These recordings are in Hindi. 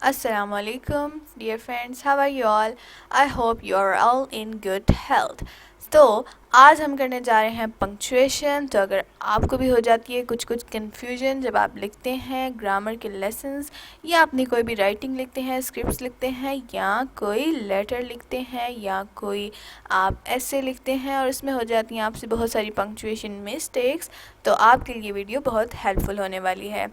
Assalamu alaikum, dear friends. How are you all? I hope you are all in good health. तो आज हम करने जा रहे हैं पंक्चुएशन। तो अगर आपको भी हो जाती है कुछ कन्फ्यूजन जब आप लिखते हैं ग्रामर के लेसन्स, या अपनी कोई भी राइटिंग लिखते हैं, स्क्रिप्ट्स लिखते हैं, या कोई लेटर लिखते हैं, या कोई आप ऐसे लिखते हैं और इसमें हो जाती हैं आपसे बहुत सारी पंक्चुएशन मिस्टेक्स, तो आपके लिए वीडियो बहुत हेल्पफुल होने वाली है।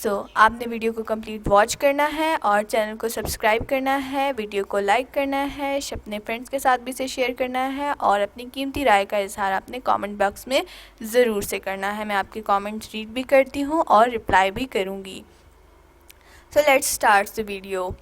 आपने वीडियो को कंप्लीट वॉच करना है और चैनल को सब्सक्राइब करना है, वीडियो को लाइक करना है, अपने फ्रेंड्स के साथ भी इसे शेयर करना है और अपनी कीमती राय का इजहार अपने कमेंट बॉक्स में ज़रूर से करना है। मैं आपके कमेंट्स रीड भी करती हूँ और रिप्लाई भी करूँगी। Let's start the video.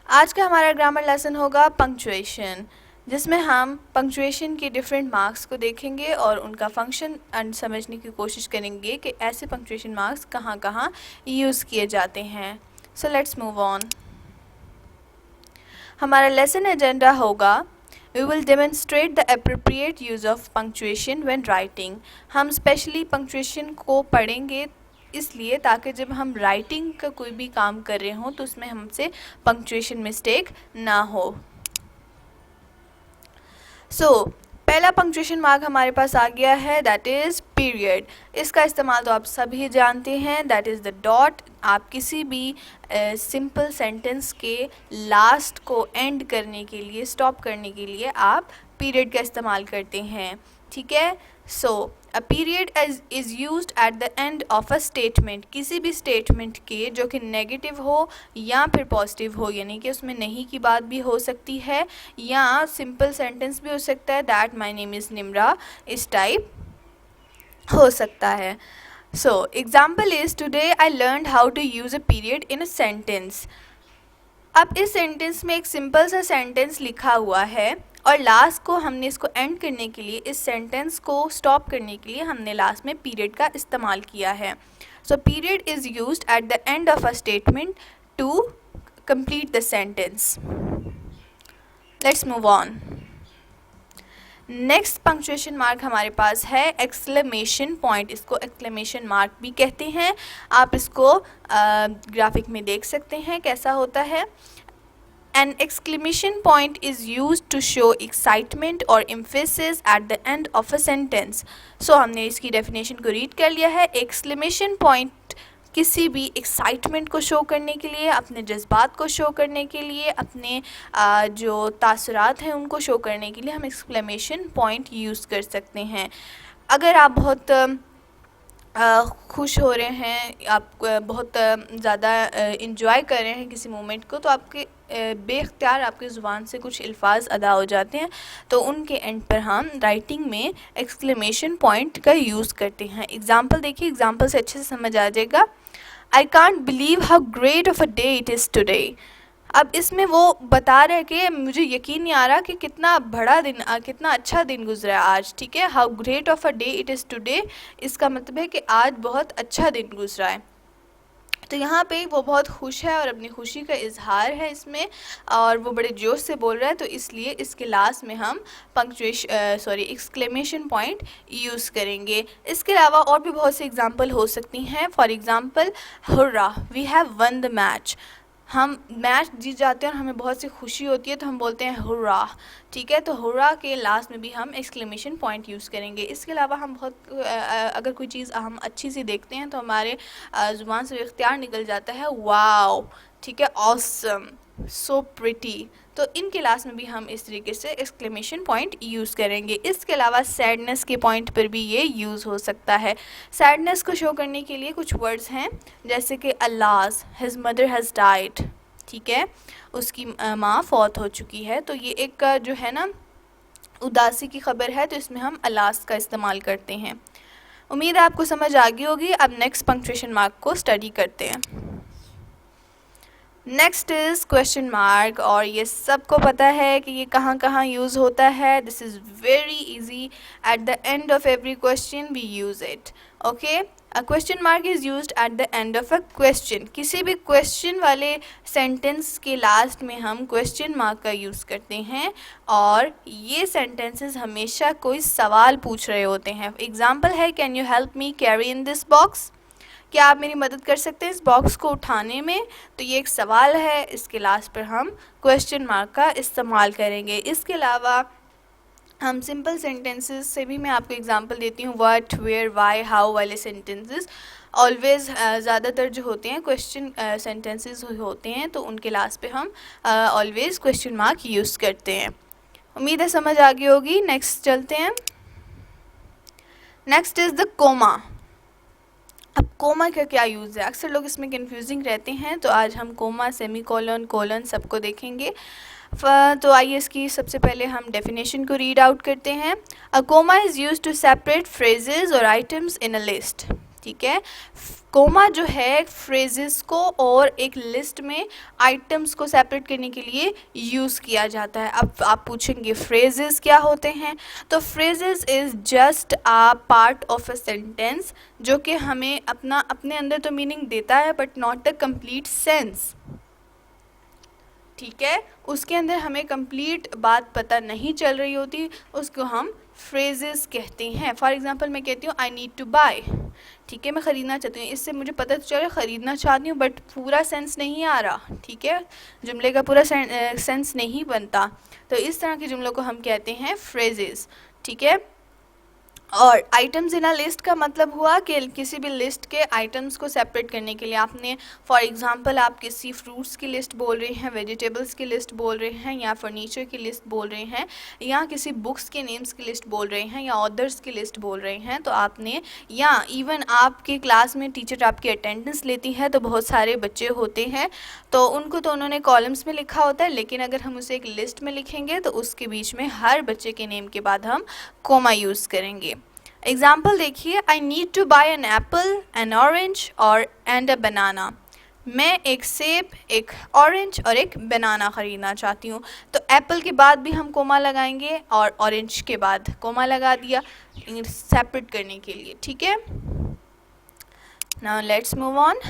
आज का हमारा ग्रामर लेसन होगा पंक्चुएशन, जिसमें हम पंक्चुएशन के डिफरेंट मार्क्स को देखेंगे और उनका फंक्शन समझने की कोशिश करेंगे कि ऐसे पंक्चुएशन मार्क्स कहाँ कहाँ यूज़ किए जाते हैं। Let's move on. हमारा लेसन एजेंडा होगा We will demonstrate the appropriate use of punctuation when writing. हम स्पेशली पंक्चुएशन को पढ़ेंगे इसलिए ताकि जब हम राइटिंग का कोई भी काम कर रहे हों तो उसमें हमसे पंक्चुएशन मिस्टेक ना हो। पहला पंक्चुएशन मार्क हमारे पास आ गया है, दैट इज़ पीरियड। इसका इस्तेमाल तो आप सभी जानते हैं, दैट इज़ द डॉट। आप किसी भी सिंपल सेंटेंस के लास्ट को एंड करने के लिए, स्टॉप करने के लिए आप पीरियड का इस्तेमाल करते हैं, ठीक है। A period is used at the end of a statement. किसी भी स्टेटमेंट के जो कि नेगेटिव हो या फिर पॉजिटिव हो, यानी कि उसमें नहीं की बात भी हो सकती है या सिंपल सेंटेंस भी हो सकता है, that my name is Nimra, इस टाइप हो सकता है। Example is today I learned how to use a period in a sentence. अब इस सेंटेंस में एक सिंपल सा सेंटेंस लिखा हुआ है और लास्ट को हमने इसको एंड करने के लिए, इस सेंटेंस को स्टॉप करने के लिए हमने लास्ट में पीरियड का इस्तेमाल किया है। Period is used at the end of a statement to complete the sentence. Let's move on. Next punctuation mark हमारे पास है एक्सक्लेमेशन पॉइंट। इसको एक्सक्लेमेशन मार्क भी कहते हैं। आप इसको ग्राफिक में देख सकते हैं कैसा होता है। An exclamation point is used to show excitement or emphasis at the end of a sentence. हमने इसकी डेफिनेशन को रीड कर लिया है। एक्सक्लेमेशन पॉइंट किसी भी एक्साइटमेंट को शो करने के लिए, अपने जज्बात को शो करने के लिए, अपने जो तासुरात हैं उनको शो करने के लिए हम एक्सक्लेमेशन पॉइंट यूज़ कर सकते हैं। अगर आप बहुत खुश हो रहे हैं, आप बहुत ज़्यादा इंजॉय कर रहे हैं किसी मोमेंट को, तो आपके बेख्तियार आपकी ज़ुबान से कुछ अल्फाज अदा हो जाते हैं, तो उनके एंड पर हम राइटिंग में एक्सक्लेमेशन पॉइंट का यूज़ करते हैं। एग्ज़ाम्पल देखिए, एग्ज़ाम्पल से अच्छे से समझ आ जाएगा। I can't believe how great of a day it is today. अब इसमें वो बता रहे हैं कि मुझे यकीन नहीं आ रहा कि कितना बड़ा दिन, कितना अच्छा दिन गुजरा आज, ठीक है। How great of a day it is today, इसका मतलब है कि आज बहुत अच्छा दिन गुजरा है। तो यहाँ पे वो बहुत खुश है और अपनी खुशी का इजहार है इसमें, और वो बड़े जोश से बोल रहा है, तो इसलिए इसके लास्ट में हम एक्सक्लेमेशन पॉइंट यूज़ करेंगे। इसके अलावा और भी बहुत सी एग्जांपल हो सकती हैं। For example, hurrah, we have won the match. हम मैच जीत जाते हैं और हमें बहुत सी खुशी होती है, तो हम बोलते हैं हुर्रा, ठीक है। तो हुर्रा के लास्ट में भी हम एक्सक्लेमेशन पॉइंट यूज़ करेंगे। इसके अलावा हम अगर कोई चीज़ हम अच्छी सी देखते हैं तो हमारे ज़ुबान से इख्तियार निकल जाता है, वाओ, ठीक है, ऑसम, सो प्रिटी। तो इनके लास्ट में भी हम इस तरीके से एक्सक्लेमेशन पॉइंट यूज़ करेंगे। इसके अलावा सैडनेस के पॉइंट पर भी ये यूज़ हो सकता है। सैडनेस को शो करने के लिए कुछ वर्ड्स हैं, जैसे कि अल्लास, हिज मदर हैज़ डाइड, ठीक है, उसकी माँ फौत हो चुकी है। तो ये एक जो है ना उदासी की खबर है, तो इसमें हम अल्लास का इस्तेमाल करते हैं। उम्मीद है आपको समझ आ गई होगी। अब नेक्स्ट पंक्चुएशन मार्क को स्टडी करते हैं। नेक्स्ट इज़ क्वेश्चन मार्क, और ये सबको पता है कि ये कहाँ कहाँ यूज़ होता है। This is very easy. At the end of every question we use it, okay. A question mark is used at the end of a question. किसी भी क्वेश्चन वाले सेंटेंस के लास्ट में हम क्वेश्चन मार्क का यूज़ करते हैं, और ये सेंटेंसेस हमेशा कोई सवाल पूछ रहे होते हैं। एग्जाम्पल है, can you help me carry in this box. क्या आप मेरी मदद कर सकते हैं इस बॉक्स को उठाने में? तो ये एक सवाल है, इसके लास्ट पर हम क्वेश्चन मार्क का इस्तेमाल करेंगे। इसके अलावा हम सिंपल सेंटेंसेस से भी मैं आपको एग्जांपल देती हूँ। व्हाट, वेयर, वाई, हाउ वाले सेंटेंसेस ऑलवेज़ ज़्यादातर जो होते हैं क्वेश्चन सेंटेंसेस होते हैं, तो उनके लास्ट पे हम ऑलवेज़ क्वेश्चन मार्क यूज़ करते हैं। उम्मीद है समझ आ गई होगी। नेक्स्ट चलते हैं। Next is the comma. अब कोमा का क्या यूज़ है? अक्सर लोग इसमें कंफ्यूजिंग रहते हैं, तो आज हम कोमा, सेमी कोलन, कोलन सबको देखेंगे। तो आइए इसकी सबसे पहले हम डेफिनेशन को रीड आउट करते हैं। A comma is use to separate phrases और आइटम्स इन अ लिस्ट। ठीक है, कोमा जो है फ्रेजेस को और एक लिस्ट में आइटम्स को सेपरेट करने के लिए यूज़ किया जाता है। अब आप पूछेंगे फ्रेजेस क्या होते हैं? तो phrases is just a part of a sentence जो कि हमें अपने अंदर तो मीनिंग देता है but not the complete sense. ठीक है, उसके अंदर हमें कंप्लीट बात पता नहीं चल रही होती, उसको हम फ्रेजेस कहते हैं। फॉर एग्जांपल मैं कहती हूँ आई नीड टू बाय। ठीक है, मैं ख़रीदना चाहती हूँ, इससे मुझे पता तो चले ख़रीदना चाहती हूँ बट पूरा सेंस नहीं आ रहा। ठीक है, जुमले का पूरा सेंस नहीं बनता, तो इस तरह के जुमलों को हम कहते हैं फ्रेजेस। ठीक है, और आइटम्स इन अ लिस्ट का मतलब हुआ कि किसी भी लिस्ट के आइटम्स को सेपरेट करने के लिए आपने, फॉर एग्जांपल आप किसी फ्रूट्स की लिस्ट बोल रहे हैं, वेजिटेबल्स की लिस्ट बोल रहे हैं, या फर्नीचर की लिस्ट बोल रहे हैं, या किसी बुक्स के नेम्स की लिस्ट बोल रहे हैं, या ऑथर्स की लिस्ट बोल रहे हैं, तो आपने, या इवन आपके क्लास में टीचर आपकी अटेंडेंस लेती है तो बहुत सारे बच्चे होते हैं, तो उनको तो उन्होंने कॉलम्स में लिखा होता है, लेकिन अगर हम उसे एक लिस्ट में लिखेंगे तो उसके बीच में हर बच्चे के नेम के बाद हम कोमा यूज़ करेंगे। एग्जाम्पल देखिए, I need to buy an apple, an orange और एंड अ बनाना। मैं एक सेब, एक ऑरेंज और एक बनाना ख़रीदना चाहती हूँ। तो एप्पल के बाद भी हम कोमा लगाएंगे और ऑरेंज के बाद कोमा लगा दिया सेपरेट करने के लिए। ठीक है, now let's move on.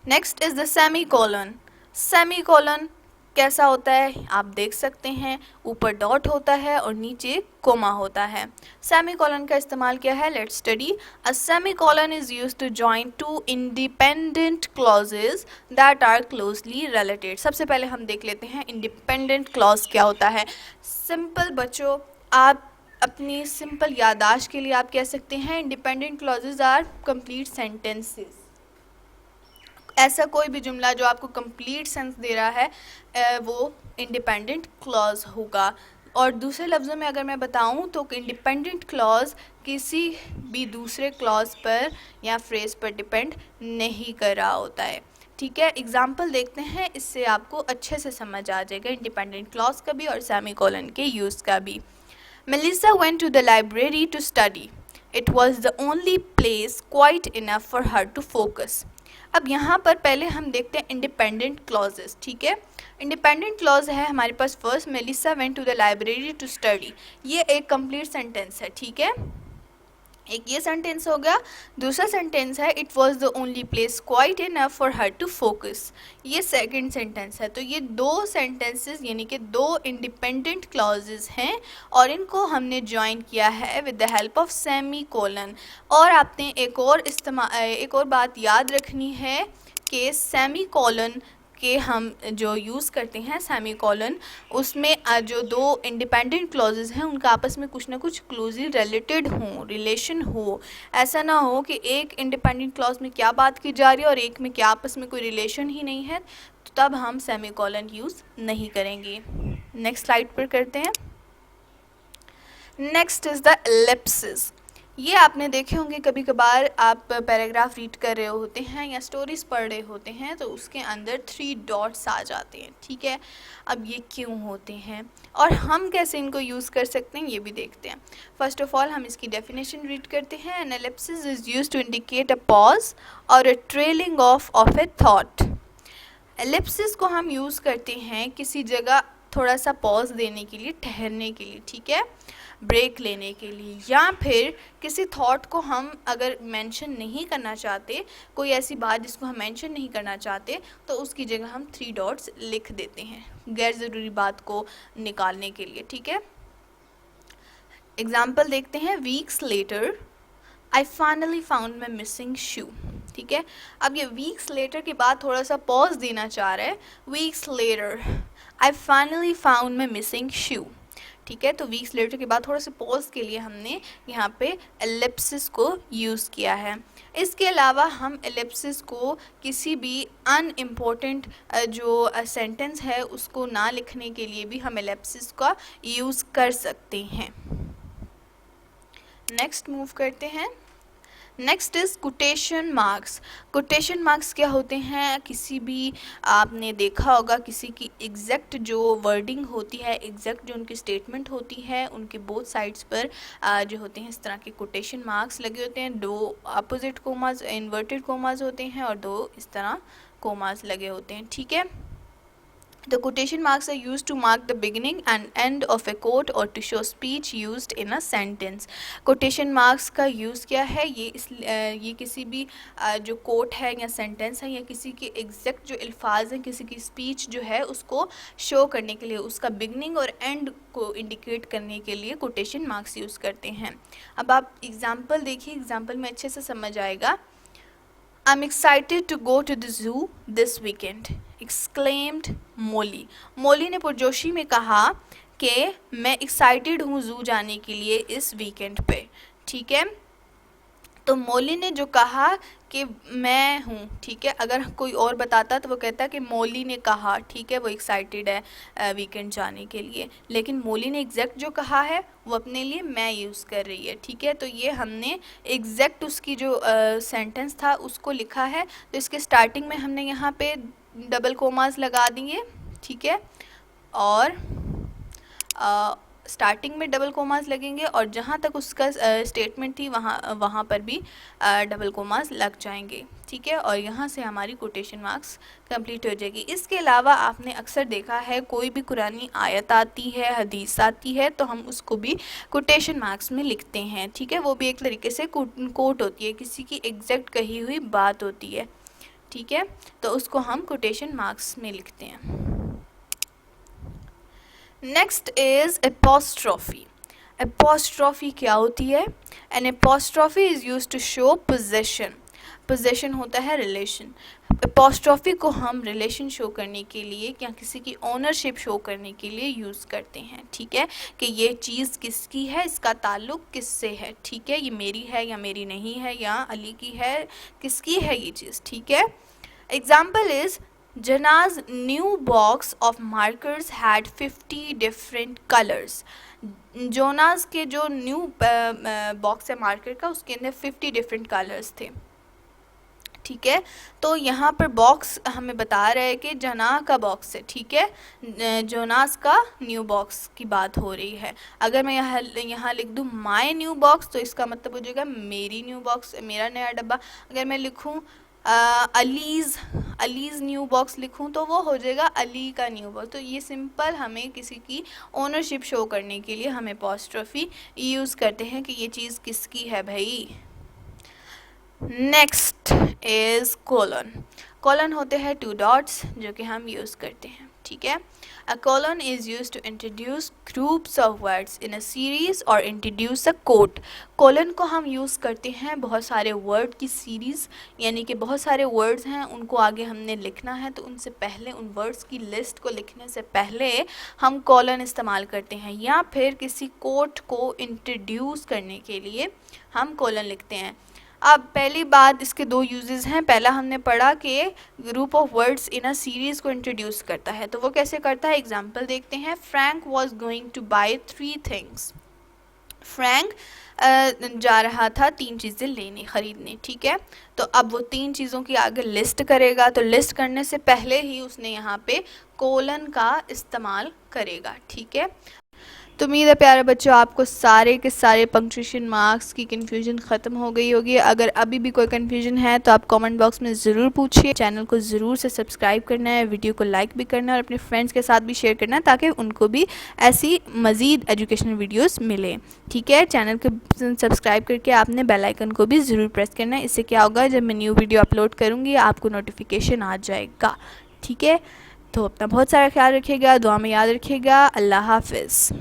Next is the semi colon. Semi colon कैसा होता है आप देख सकते हैं, ऊपर डॉट होता है और नीचे कोमा होता है। सेमी कॉलन का इस्तेमाल क्या है? Let's study. A semicolon is used to join two independent clauses that are closely related. सबसे पहले हम देख लेते हैं इंडिपेंडेंट क्लॉज क्या होता है। सिंपल बच्चों, आप अपनी सिंपल याददाश्त के लिए आप कह सकते हैं independent clauses are complete sentences. ऐसा कोई भी जुमला जो आपको कंप्लीट सेंस दे रहा है वो इंडिपेंडेंट क्लॉज होगा। और दूसरे लफ्ज़ों में अगर मैं बताऊं तो इंडिपेंडेंट क्लॉज किसी भी दूसरे क्लॉज पर या फ्रेज पर डिपेंड नहीं कर रहा होता है। ठीक है, एग्जाम्पल देखते हैं, इससे आपको अच्छे से समझ आ जाएगा इंडिपेंडेंट क्लॉज का भी और सेमी कोलन के यूज़ का भी। Melissa went to the library to study. It was the only place quiet enough for her to focus. अब यहाँ पर पहले हम देखते हैं इंडिपेंडेंट क्लॉजेस। ठीक है, इंडिपेंडेंट क्लॉज है हमारे पास first, Melissa went to the library to study. ये एक कंप्लीट सेंटेंस है। ठीक है, एक ये सेंटेंस हो गया। दूसरा सेंटेंस है it was the only place quiet enough for her to focus. ये सेकंड सेंटेंस है। तो ये दो सेंटेंसेस यानी कि दो इंडिपेंडेंट क्लॉजेस हैं और इनको हमने ज्वाइन किया है with the help of semi colon. और आपने एक और बात याद रखनी है कि सेमी कोलन के हम जो यूज़ करते हैं सेमी कॉलन, उसमें जो दो इंडिपेंडेंट क्लॉजेज हैं उनका आपस में कुछ ना कुछ क्लोजली रिलेटेड हो, रिलेशन हो। ऐसा ना हो कि एक इंडिपेंडेंट क्लॉज में क्या बात की जा रही है और एक में क्या आपस में कोई रिलेशन ही नहीं है, तो तब हम सेमी कॉलन यूज़ नहीं करेंगे। नेक्स्ट स्लाइड पर करते हैं। Next is the Ellipsis. ये आपने देखे होंगे कभी कभार, आप पैराग्राफ रीड कर रहे होते हैं या स्टोरीज पढ़ रहे होते हैं तो उसके अंदर 3 डॉट्स आ जाते हैं। ठीक है, अब ये क्यों होते हैं और हम कैसे इनको यूज़ कर सकते हैं ये भी देखते हैं। फर्स्ट ऑफ ऑल हम इसकी डेफिनेशन रीड करते हैं। An ellipsis is used to indicate a pause और a trailing of a thought. Ellipsis को हम यूज़ करते हैं किसी जगह थोड़ा सा पॉज देने के लिए, ठहरने के लिए। ठीक है, ब्रेक लेने के लिए, या फिर किसी थॉट को हम अगर मेंशन नहीं करना चाहते, कोई ऐसी बात जिसको हम मेंशन नहीं करना चाहते, तो उसकी जगह हम 3 डॉट्स लिख देते हैं गैर ज़रूरी बात को निकालने के लिए। ठीक है, एग्जाम्पल देखते हैं। Weeks later I finally found my missing shoe. ठीक है, अब ये वीक्स लेटर के बाद थोड़ा सा पॉज देना चाह रहा है। Weeks later I finally found my missing shoe. ठीक है, तो वीक्स लेटर के बाद थोड़ा सा पॉज के लिए हमने यहाँ पे एलिप्सिस को यूज़ किया है। इसके अलावा हम एलिप्सिस को किसी भी अनइम्पोर्टेंट जो सेंटेंस है उसको ना लिखने के लिए भी हम एलिप्सिस का यूज़ कर सकते हैं। नेक्स्ट मूव करते हैं। Next is quotation marks. Quotation marks क्या होते हैं? किसी भी आपने देखा होगा किसी की एग्जैक्ट जो वर्डिंग होती है, एग्जैक्ट जो उनकी स्टेटमेंट होती है, उनके बोथ साइड्स पर जो होते हैं इस तरह के कोटेशन मार्क्स लगे होते हैं। 2 अपोजिट कोमास, इन्वर्टेड कोमास होते हैं और 2 इस तरह कोमास लगे होते हैं। ठीक है, The quotation marks are used to mark the beginning and end of a quote or to show speech used in a sentence. Quotation marks का यूज़ क्या है? ये किसी भी जो कोट है या सेंटेंस है या किसी के एग्जैक्ट जो अल्फाज हैं, किसी की स्पीच जो है उसको शो करने के लिए, उसका बिगनिंग और एंड को इंडिकेट करने के लिए कोटेशन मार्क्स यूज़ करते हैं। अब आप एग्जाम्पल देखिए, एग्जाम्पल में अच्छे से समझ आएगा। I'm excited to go to the zoo this weekend, exclaimed मोली। मोली ने पुरजोशी में कहा कि मैं एक्साइटेड हूँ ज़ू जाने के लिए इस वीकेंड पे। ठीक है, तो मोली ने जो कहा कि मैं हूँ, ठीक है, अगर कोई और बताता तो वो कहता कि मोली ने कहा, ठीक है, वो एक्साइटेड है वीकेंड जाने के लिए, लेकिन मोली ने एग्जैक्ट जो कहा है वो अपने लिए मैं यूज़ कर रही है। ठीक है, तो ये हमने एग्जैक्ट उसकी जो सेंटेंस था उसको लिखा है, तो इसके स्टार्टिंग में हमने यहाँ पे डबल कोमास लगा दिए। ठीक है, और स्टार्टिंग में डबल कोमास लगेंगे और जहाँ तक उसका स्टेटमेंट थी वहाँ पर भी डबल कोमास लग जाएंगे। ठीक है, और यहाँ से हमारी कोटेशन मार्क्स कंप्लीट हो जाएगी। इसके अलावा आपने अक्सर देखा है कोई भी कुरानी आयत आती है, हदीस आती है, तो हम उसको भी कोटेशन मार्क्स में लिखते हैं। ठीक है, वो भी एक तरीके से कोट होती है, किसी की एग्जैक्ट कही हुई बात होती है। ठीक है, तो उसको हम कोटेशन मार्क्स में लिखते हैं। Next is apostrophe. एपोस्ट्रॉफी क्या होती है? An apostrophe is use to show possession. Possession होता है रिलेशन। एपोस्ट्रॉफी को हम रिलेशन शो करने के लिए या किसी की ओनरशिप शो करने के लिए यूज़ करते हैं। ठीक है, कि ये चीज़ किसकी है, इसका ताल्लुक़ किससे है। ठीक है, ये मेरी है या मेरी नहीं है, या अली की है, किसकी है ये चीज़। ठीक है, example is Jana's new box of markers had 50 different colors. Jonas के जो न्यू बॉक्स है मार्कर का, उसके अंदर 50 डिफरेंट कलर्स थे। ठीक है, तो यहाँ पर बॉक्स हमें बता रहा है कि जना का बॉक्स है। ठीक है, जोनास का न्यू बॉक्स की बात हो रही है। अगर मैं यहाँ लिख दूँ माय न्यू बॉक्स, तो इसका मतलब हो जाएगा मेरी न्यू बॉक्स, मेरा नया डब्बा। अगर मैं लिखूँ अलीज़ न्यू बॉक्स लिखूं तो वो हो जाएगा अली का न्यू बॉक्स। तो ये सिंपल हमें किसी की ओनरशिप शो करने के लिए हम एपोस्ट्रोफी यूज़ करते हैं कि ये चीज़ किसकी है भाई। Next is colon. कोलन होते हैं 2 डॉट्स जो कि हम यूज़ करते हैं। ठीक है, a colon is use to introduce groups of words in a series और इंट्रोड्यूस अ कोट। कोलन को हम यूज़ करते हैं बहुत सारे वर्ड की सीरीज़, यानी कि बहुत सारे वर्ड्स हैं उनको आगे हमने लिखना है, तो उनसे पहले उन वर्ड्स की लिस्ट को लिखने से पहले हम कोलन इस्तेमाल करते हैं, या फिर किसी कोट को इंट्रोड्यूस करने के लिए हम कोलन लिखते हैं। अब पहली बात, इसके 2 यूजेस हैं। पहला हमने पढ़ा कि group of words in a series को इंट्रोड्यूस करता है, तो वो कैसे करता है, एग्जांपल देखते हैं। Frank was going to buy 3 things. Frank जा रहा था 3 चीज़ें लेने, ख़रीदने। ठीक है, तो अब वो 3 चीज़ों की आगे लिस्ट करेगा, तो लिस्ट करने से पहले ही उसने यहाँ पे कोलन का इस्तेमाल करेगा। ठीक है, तो उम्मीद है प्यारे बच्चों आपको सारे के सारे पंक्चुएशन मार्क्स की कन्फ्यूजन ख़त्म हो गई होगी। अगर अभी भी कोई कन्फ्यूजन है तो आप कमेंट बॉक्स में ज़रूर पूछिए। चैनल को ज़रूर से सब्सक्राइब करना है, वीडियो को लाइक भी करना है और अपने फ्रेंड्स के साथ भी शेयर करना है ताकि उनको भी ऐसी मज़ीद एजुकेशनल वीडियोस मिले। ठीक है, चैनल को सब्सक्राइब करके आपने बेल आइकन को भी ज़रूर प्रेस करना है। इससे क्या होगा, जब मैं न्यू वीडियो अपलोड करूँगी आपको नोटिफिकेशन आ जाएगा। ठीक है, तो अपना बहुत सारा ख्याल रखिएगा, दुआ में याद रखिएगा। अल्लाह हाफिज़।